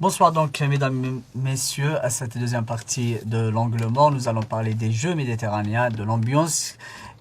Bonsoir donc, mesdames, messieurs, à cette deuxième partie de l'Angle mort, nous allons parler des Jeux méditerranéens, de l'ambiance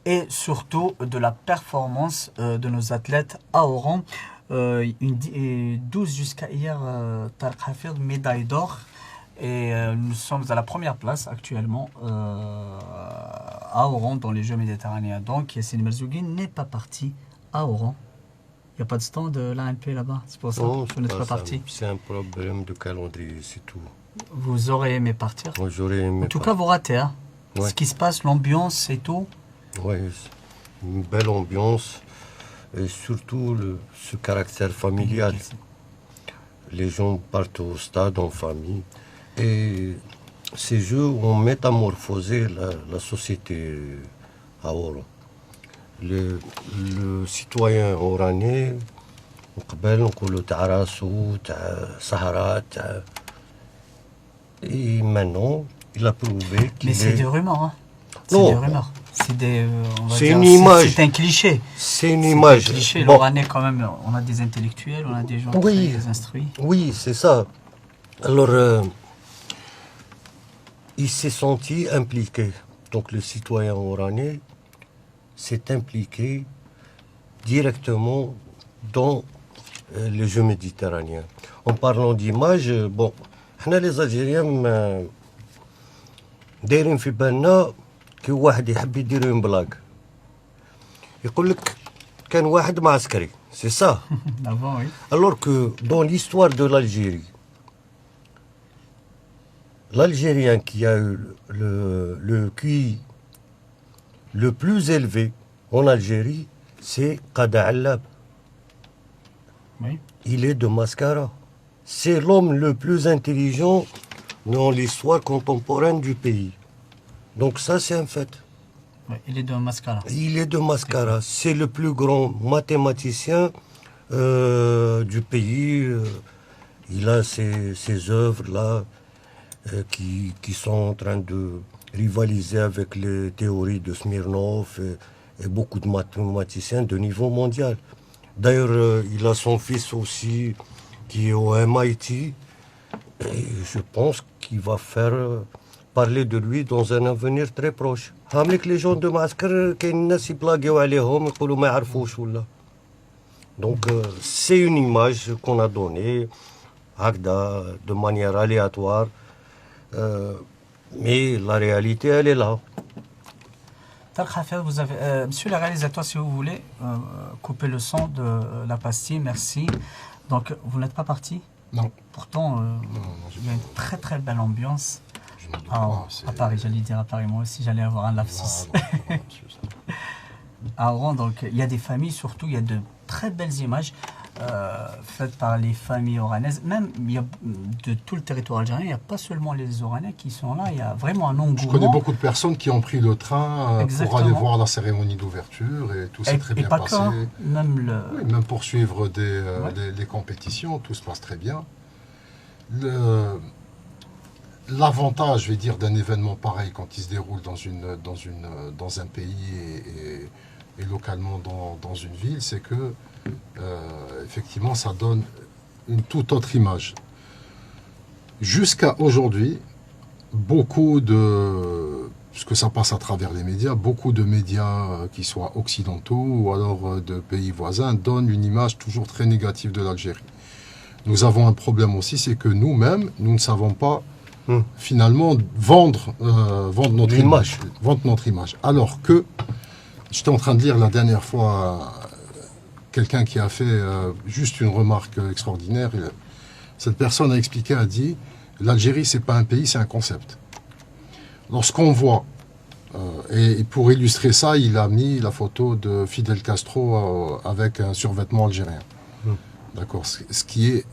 et surtout de la performance de nos athlètes à Oran. 12 jusqu'à hier, Tarek Hafid, médaille d'or. Et nous sommes à la première place actuellement à Oran dans les Jeux méditerranéens. Donc Yassine Merzougi n'est pas parti à Oran. Il n'y a pas de stand de l'ANP là-bas, c'est pour ça que vous n'êtes pas parti. C'est un problème de calendrier, c'est tout. Vous aurez aimé partir. Moi, j'aurais aimé. En tout cas, vous ratez. Hein. Ouais. Ce qui se passe, l'ambiance et tout. Oui, une belle ambiance et surtout ce caractère familial. Les gens partent au stade en famille et ces jeux ont métamorphosé la société à Oran. Le citoyen oranais, قبل نقولوا تاع راسو تاع سهرات et maintenant il a prouvé qu'il Mais c'est des rumeurs, hein. C'est Non. des rumeurs. C'est des, on va C'est dire, une image. C'est un cliché. C'est une C'est image. un cliché. Bon. L'Oranais, quand même, on a des intellectuels, on a des gens Oui. très instruits. Oui, c'est ça. Alors, il s'est senti impliqué. Donc le citoyen oranais s'est impliqué directement dans les Jeux méditerranéens. En parlant d'image, bon, احنا les Algériens دايرين في بالنا كي واحد يحب يدير une blague. يقول لك كان واحد معسكري. C'est ça. Avant, oui. Alors que dans l'histoire de l'Algérie, l'Algérien qui a eu le QI le plus élevé en Algérie, c'est Qada Allab. Oui. Il est de Mascara. C'est l'homme le plus intelligent dans l'histoire contemporaine du pays. Donc ça, c'est un fait. Ouais, il est de Mascara. Il est de Mascara. C'est le plus grand mathématicien du pays. Il a ses œuvres-là qui sont en train de rivaliser avec les théories de Smirnov et beaucoup de mathématiciens de niveau mondial. D'ailleurs, il a son fils aussi qui est au MIT et je pense qu'il va faire parler de lui dans un avenir très proche. هاملك les gens de معسكر كاين الناس يبلاغيو عليهم يقولوا ما يعرفوش ولا. Donc c'est une image qu'on a donnée هكذا de manière aléatoire. Mais la réalité, elle est là. Tarek Hafid, vous avez, monsieur le réalisateur, si vous voulez, couper le son de la pastille, merci. Donc, vous n'êtes pas parti? Non. Pourtant, il y a une très très belle ambiance Je n'en doute pas, à Paris. J'allais dire à Paris, moi aussi, j'allais avoir un lapsus. À Oran, donc, il y a des familles, surtout, il y a de très belles images faites par les familles oranaises. Même il y a, de tout le territoire algérien, il n'y a pas seulement les Oranais qui sont là, il y a vraiment un engouement. Je connais beaucoup de personnes qui ont pris le train pour aller voir la cérémonie d'ouverture et tout s'est très bien pas passé. que, hein. Oui, même pour suivre les compétitions, tout se passe très bien. L'avantage, je vais dire, d'un événement pareil quand il se déroule dans un pays et localement dans une ville, c'est que effectivement ça donne une toute autre image. Jusqu'à aujourd'hui, puisque ça passe à travers les médias, beaucoup de médias qui soient occidentaux ou alors de pays voisins donnent une image toujours très négative de l'Algérie. Nous avons un problème aussi, c'est que nous-mêmes, nous ne savons pas finalement vendre notre image. Alors que, j'étais en train de lire la dernière fois quelqu'un qui a fait juste une remarque extraordinaire. Cette personne a dit, l'Algérie, c'est pas un pays, c'est un concept. Lorsqu'on voit, et pour illustrer ça, il a mis la photo de Fidel Castro avec un survêtement algérien. D'accord. Ce qui est,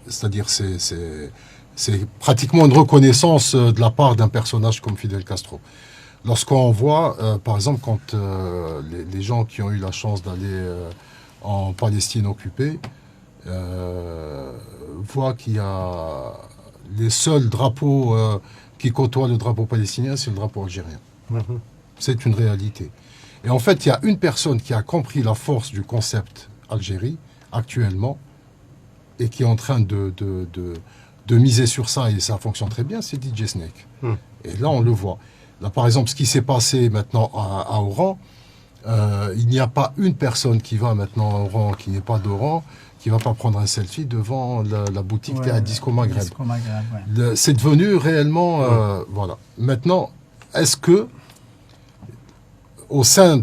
c'est-à-dire, c'est pratiquement une reconnaissance de la part d'un personnage comme Fidel Castro. Lorsqu'on voit, par exemple, quand les gens qui ont eu la chance d'aller en Palestine occupée, voient qu'il y a les seuls drapeaux qui côtoient le drapeau palestinien, c'est le drapeau algérien. C'est une réalité. Et en fait, il y a une personne qui a compris la force du concept Algérie actuellement et qui est en train de de miser sur ça, et ça fonctionne très bien, c'est DJ Snake. Et là, on le voit. Là, par exemple, ce qui s'est passé maintenant à Oran, il n'y a pas une personne qui va maintenant à Oran, qui n'est pas d'Oran, qui ne va pas prendre un selfie devant la boutique à Disco Maghreb. Disco Maghreb, ouais. C'est devenu réellement... voilà. Maintenant, est-ce que, au sein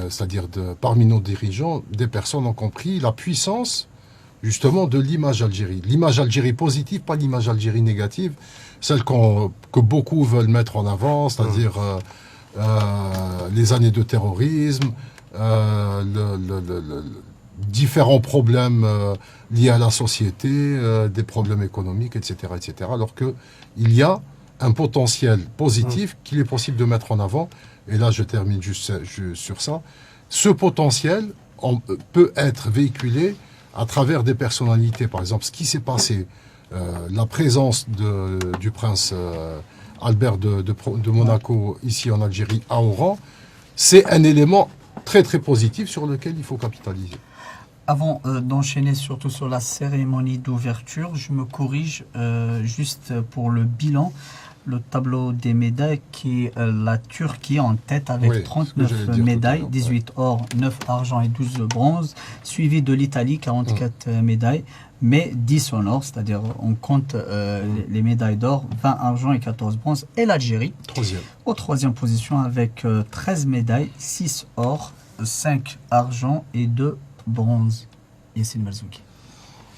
c'est-à-dire parmi nos dirigeants, des personnes ont compris la puissance justement de l'image Algérie. L'image Algérie positive, pas l'image Algérie négative, celle que beaucoup veulent mettre en avant, c'est-à-dire les années de terrorisme, différents problèmes liés à la société, des problèmes économiques, etc., etc. Alors qu'il y a un potentiel positif qu'il est possible de mettre en avant. Et là, je termine juste sur ça. Ce potentiel peut être véhiculé à travers des personnalités. Par exemple, ce qui s'est passé, la présence du prince Albert de Monaco ici en Algérie, à Oran, c'est un élément très très positif sur lequel il faut capitaliser. Avant d'enchaîner surtout sur la cérémonie d'ouverture, je me corrige juste pour le bilan. Le tableau des médailles qui est la Turquie en tête avec 39 médailles, 18 or, 9 argent et 12 bronze, suivi de l'Italie, 44 médailles, mais 10 en or, c'est-à-dire on compte les médailles d'or, 20 argent et 14 bronze, et l'Algérie, au troisième position avec 13 médailles, 6 or, 5 argent et 2 bronze. Yassine Merzouki.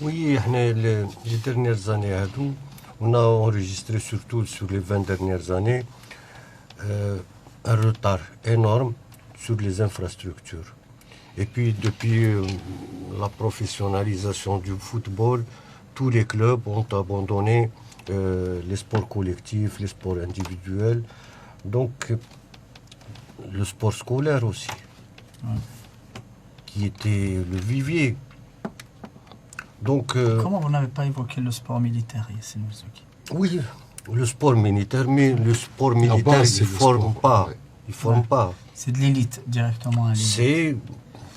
Oui, les dernières années, on a enregistré surtout sur les 20 dernières années un retard énorme sur les infrastructures. Et puis depuis la professionnalisation du football, tous les clubs ont abandonné les sports collectifs, les sports individuels, donc le sport scolaire aussi, qui était le vivier. Donc, comment vous n'avez pas évoqué le sport militaire, Yassine Merzouki? Oui, le sport militaire, mais le sport militaire, il ne forme pas. Il forme pas. C'est de l'élite, directement à l'élite. C'est,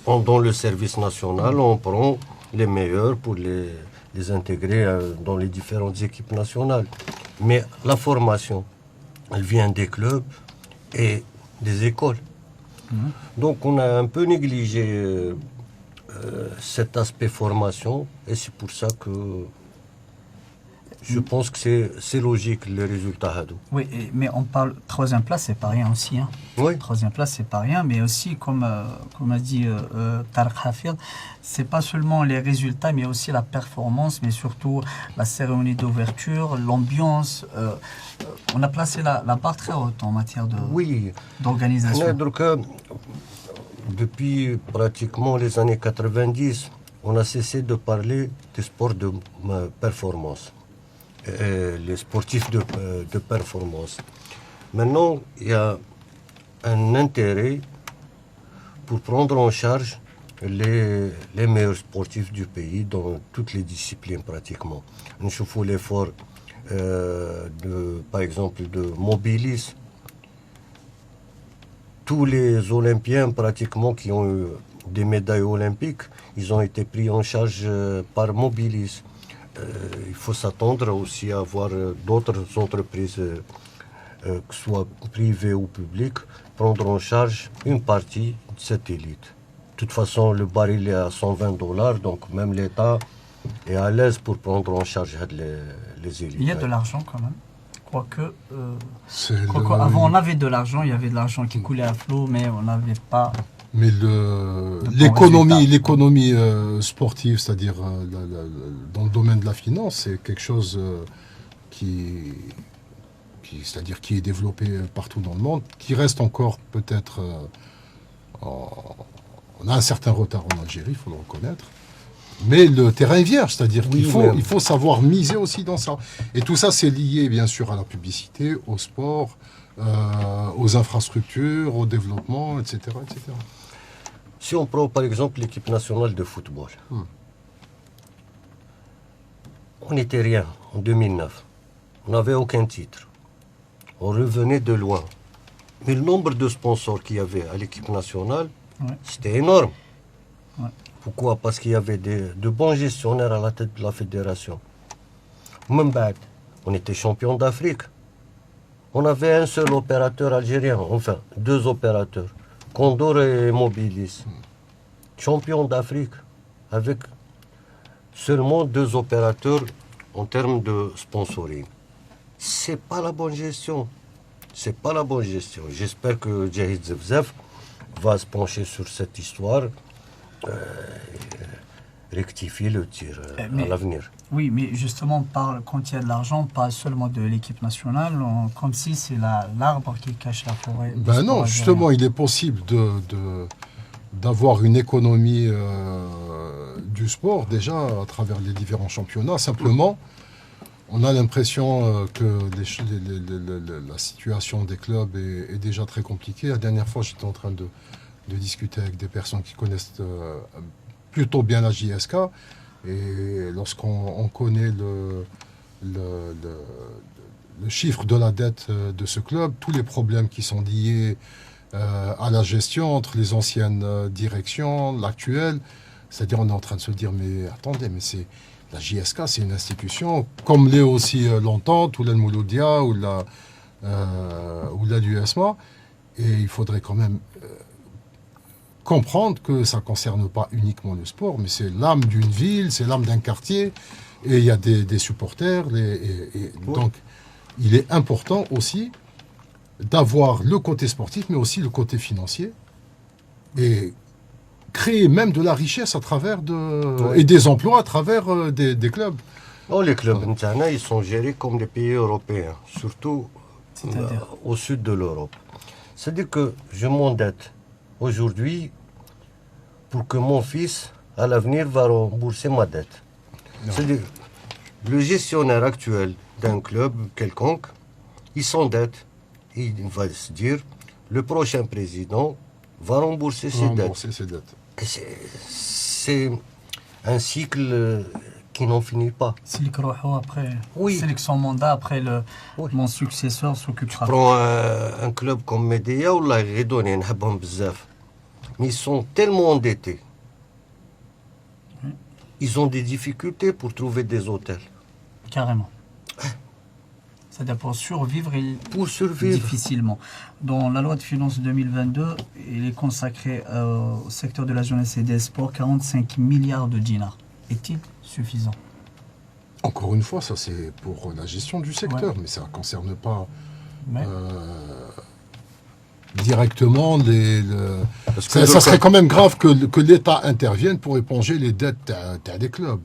pendant le service national, on prend les meilleurs pour les intégrer dans les différentes équipes nationales. Mais la formation, elle vient des clubs et des écoles. Donc on a un peu négligé cet aspect formation, et c'est pour ça que je pense que c'est logique le résultat. Oui, mais on parle troisième place, c'est pas rien aussi. Hein. Oui. Troisième place, c'est pas rien, mais aussi comme a dit Tarek Hafid, c'est pas seulement les résultats, mais aussi la performance, mais surtout la cérémonie d'ouverture, l'ambiance. On a placé la barre très haute en matière d'organisation. Donc, depuis pratiquement les années 90, on a cessé de parler des sports de performance, les sportifs de performance. Maintenant, il y a un intérêt pour prendre en charge les meilleurs sportifs du pays dans toutes les disciplines pratiquement. Nous faisons l'effort, par exemple, de Mobilis. Tous les Olympiens pratiquement qui ont eu des médailles olympiques, ils ont été pris en charge par Mobilis. Il faut s'attendre aussi à voir d'autres entreprises, que ce soit privées ou publiques, prendre en charge une partie de cette élite. De toute façon, le baril est à $120, donc même l'État est à l'aise pour prendre en charge les élites. Il y a de l'argent quand même. Quoique, avant on avait de l'argent, il y avait de l'argent qui coulait à flot, mais on n'avait pas... Mais l'économie sportive, c'est-à-dire dans le domaine de la finance, c'est quelque chose c'est-à-dire qui est développé partout dans le monde, qui reste encore peut-être... on a un certain retard en Algérie, il faut le reconnaître. Mais le terrain est vierge, c'est-à-dire qu'il faut savoir miser aussi dans ça. Et tout ça, c'est lié bien sûr à la publicité, au sport, aux infrastructures, au développement, etc., etc. Si on prend par exemple l'équipe nationale de football, on n'était rien en 2009. On n'avait aucun titre. On revenait de loin. Mais le nombre de sponsors qu'il y avait à l'équipe nationale, c'était énorme. Pourquoi? Parce qu'il y avait de bons gestionnaires à la tête de la fédération. Même بعد, on était champion d'Afrique. On avait un seul opérateur algérien, enfin 2 opérateurs, Condor et Mobilis. Champion d'Afrique, avec seulement 2 opérateurs en termes de sponsoring. C'est pas la bonne gestion. C'est pas la bonne gestion. J'espère que Djahid Zevzef va se pencher sur cette histoire, rectifier le tir à l'avenir. Oui, mais justement, quand il y a de l'argent, pas seulement de l'équipe nationale, comme si c'est l'arbre qui cache la forêt. Ben non, justement, il est possible d'avoir une économie du sport déjà à travers les différents championnats. Simplement, on a l'impression que la situation des clubs est déjà très compliquée. La dernière fois, j'étais en train de discuter avec des personnes qui connaissent plutôt bien la JSK. Et lorsqu'on connaît le chiffre de la dette de ce club, tous les problèmes qui sont liés à la gestion entre les anciennes directions, l'actuelle, c'est-à-dire on est en train de se dire, mais attendez, mais c'est la JSK, c'est une institution, comme l'est aussi l'Entente, ou la Mouloudia, ou l'USMA, et il faudrait quand même comprendre que ça ne concerne pas uniquement le sport, mais c'est l'âme d'une ville, c'est l'âme d'un quartier, et il y a des supporters, donc il est important aussi d'avoir le côté sportif, mais aussi le côté financier, et créer même de la richesse à travers et des emplois à travers des clubs. Oh, les clubs, ils sont gérés comme des pays européens, surtout au sud de l'Europe. C'est-à-dire que je m'endette aujourd'hui pour que mon fils, à l'avenir, va rembourser ma dette. C'est-à-dire, le gestionnaire actuel d'un club quelconque, il s'endette. Il va se dire, le prochain président va rembourser ses dettes. C'est un cycle qui n'en finit pas. C'est après, oui. C'est son mandat, après mon successeur s'occupera. Je prends un club comme Médéa, ou là, mais ils sont tellement endettés. Ils ont des difficultés pour trouver des hôtels. Carrément. C'est-à-dire pour survivre survivre difficilement. Dans la loi de finances 2022, il est consacré au secteur de la jeunesse et des sports 45 milliards de dinars. Est-il suffisant? Encore une fois, ça c'est pour la gestion du secteur, mais ça ne concerne pas directement ça serait quand même grave que l'État intervienne pour éponger les dettes des clubs.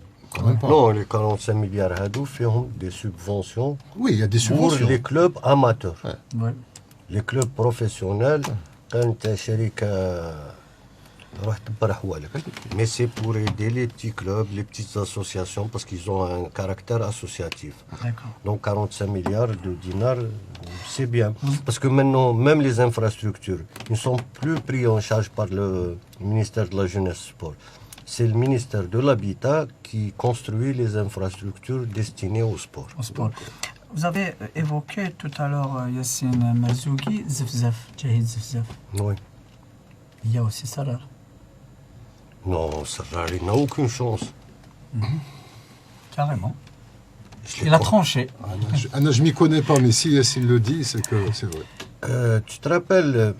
Non, les 45 milliards font des subventions. Oui, il y a des subventions. Pour les clubs amateurs. Ouais. Les clubs professionnels, mais c'est pour aider les petits clubs, les petites associations, parce qu'ils ont un caractère associatif. Donc 45 milliards de dinars, c'est bien. Parce que maintenant, même les infrastructures, ils ne sont plus pris en charge par le ministère de la Jeunesse et Sport. C'est le ministère de l'Habitat qui construit les infrastructures destinées au sport. Vous avez évoqué tout à l'heure Yassine Mazougui, Djahid Zevzef. Oui. Il y a aussi Salah. Non, Salah, il n'a aucune chance. Carrément. Il a tranché. Je ne m'y connais pas, mais si Yassine le dit, c'est que c'est vrai. Tu te rappelles,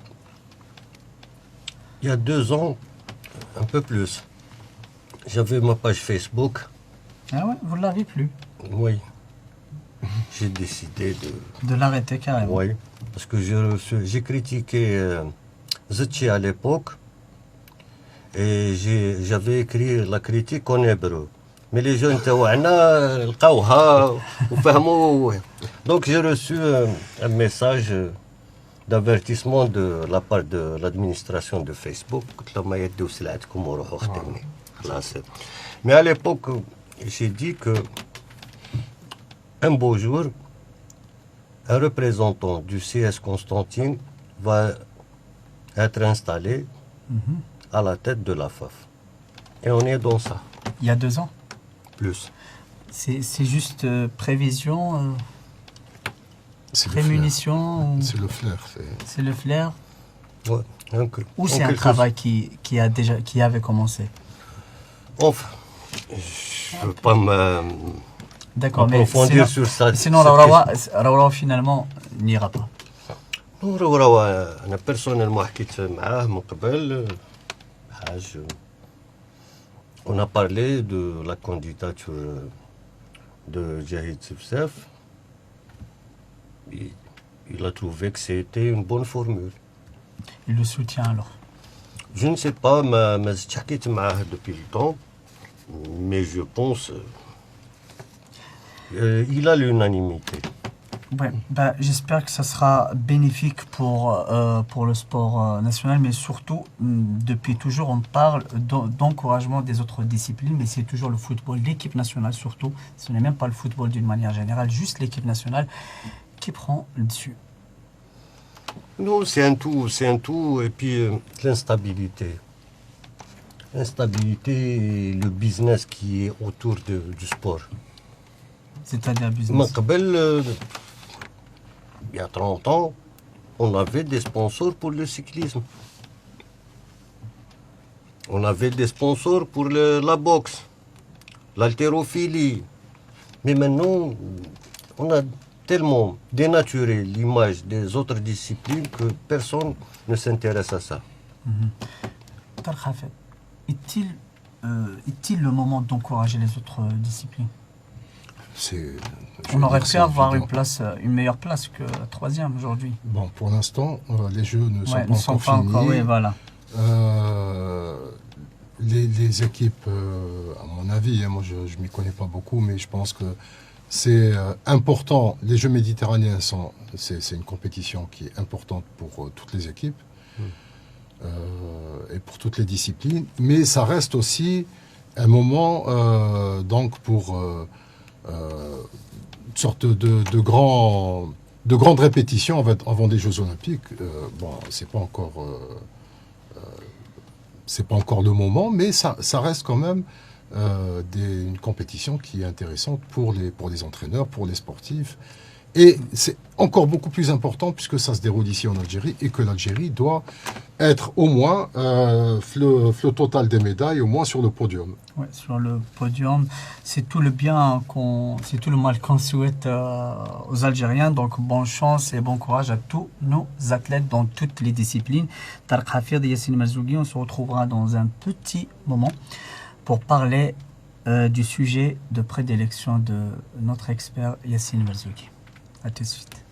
il y a 2 ans, un peu plus, j'avais ma page Facebook. Ah ouais, vous ne l'avez plus? Oui. J'ai décidé de l'arrêter carrément. Oui, parce que j'ai critiqué Zetchi à l'époque et j'avais écrit la critique en hébreu. Mais les jeunes donc j'ai reçu un message d'avertissement de la part de l'administration de Facebook. Mais à l'époque, j'ai dit que un beau jour, un représentant du CS Constantine va être installé à la tête de la FAF. Et on est dans ça. Il y a 2 ans? Plus. C'est juste prévision, prémunition? C'est le flair. C'est le flair? Ouais. Ou c'est un travail qui avait commencé? Enfin, je ne veux pas D'accord, mais approfondir sinon, sur ça. sinon Raourawa finalement n'ira pas. أنا personnellement حكيت معاه من قبل حاج. On a parlé de la candidature de Jahid Sefsef. Il a trouvé que c'était une bonne formule. Il le soutient alors. Je ne sais pas, ما زدت حكيت معاه depuis le temps, mais je pense il a l'unanimité. Ouais, bah, j'espère que ça sera bénéfique pour le sport national, mais surtout, depuis toujours, on parle d'encouragement des autres disciplines, mais c'est toujours le football, l'équipe nationale surtout. Ce n'est même pas le football d'une manière générale, juste l'équipe nationale qui prend le dessus. Non, c'est un tout, et puis l'instabilité. L'instabilité et le business qui est autour du sport. C'est-à-dire business. Il y a 30 ans, on avait des sponsors pour le cyclisme. On avait des sponsors pour la boxe, l'haltérophilie. Mais maintenant, on a tellement dénaturé l'image des autres disciplines que personne ne s'intéresse à ça. Est-il le moment d'encourager les autres disciplines? On aurait pu avoir une meilleure place que la troisième aujourd'hui. Bon, pour l'instant, les jeux ne sont pas encore finis. Oui, voilà. Les équipes, à mon avis, moi je ne m'y connais pas beaucoup, mais je pense que c'est important. Les Jeux méditerranéens, c'est une compétition qui est importante pour toutes les équipes et pour toutes les disciplines, mais ça reste aussi un moment donc pour une sorte de grandes répétitions avant des Jeux olympiques. Bon, c'est pas encore le moment, mais ça reste quand même une compétition qui est intéressante pour les entraîneurs, pour les sportifs. Et c'est encore beaucoup plus important puisque ça se déroule ici en Algérie et que l'Algérie doit être au moins le total des médailles, au moins sur le podium. Ouais, sur le podium, c'est tout le c'est tout le mal qu'on souhaite aux Algériens. Donc bonne chance et bon courage à tous nos athlètes dans toutes les disciplines. Tarek Hafid et Yassine Merzougui, on se retrouvera dans un petit moment pour parler du sujet de prédilection de notre expert Yassine Merzougui. À tout de suite.